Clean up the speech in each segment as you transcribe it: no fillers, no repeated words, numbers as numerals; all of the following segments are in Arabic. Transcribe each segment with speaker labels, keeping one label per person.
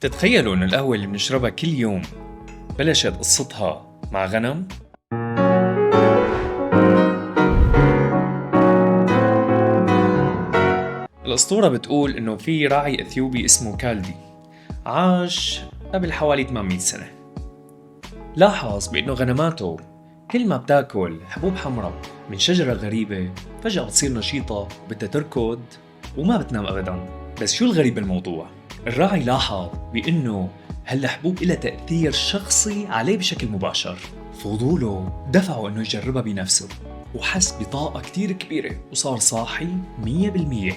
Speaker 1: تتخيلوا إنه القهوة اللي بنشربها كل يوم بلشت قصتها مع غنم؟ الأسطورة بتقول إنه في راعي إثيوبي اسمه كالدي عاش قبل حوالي 800 سنة. لاحظ بإنه غنماته كل ما بتاكل حبوب حمراء من شجرة غريبة فجأة بتصير نشيطة بدها تركض وما بتنام أبداً. بس شو الغريب بالموضوع؟ الراعي لاحظ بإنه هالحبوب إلها تأثير شخصي عليه بشكل مباشر. فضوله دفعه إنه يجربها بنفسه وحس بطاقة كتير كبيرة وصار صاحي 100%.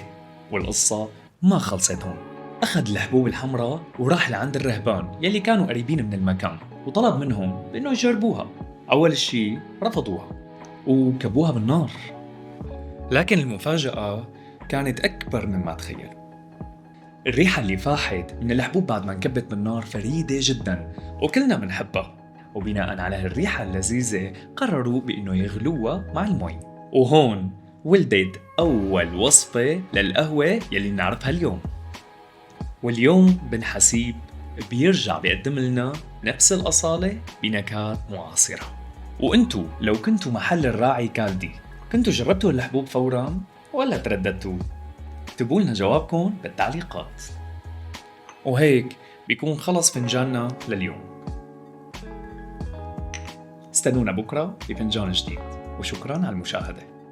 Speaker 1: والقصة ما خلصت هون. أخذ الحبوب الحمراء وراح لعند الرهبان يلي كانوا قريبين من المكان وطلب منهم بأنه يجربوها. أول شي رفضوها وكبوها بالنار، لكن المفاجأة كانت أكبر مما تخيلوا. الريحة اللي فاحت من الحبوب بعد ما انكبت بالنار فريدة جدا وكلنا بنحبها، وبناء على هالريحة اللذيذة قرروا بأنه يغلوها مع المي. وهون ولدت أول وصفة للقهوة يلي نعرفها اليوم. واليوم بن حسيب بيرجع بيقدم لنا نفس الأصالة بنكهات معاصرة. وانتو لو كنتوا محل الراعي كالدي كنتوا جربتوا الحبوب فوراً ولا ترددتوا؟ اكتبوا لنا جوابكم بالتعليقات. وهيك بيكون خلص فنجاننا لليوم. استنونا بكرة بفنجان جديد، وشكراً على المشاهدة.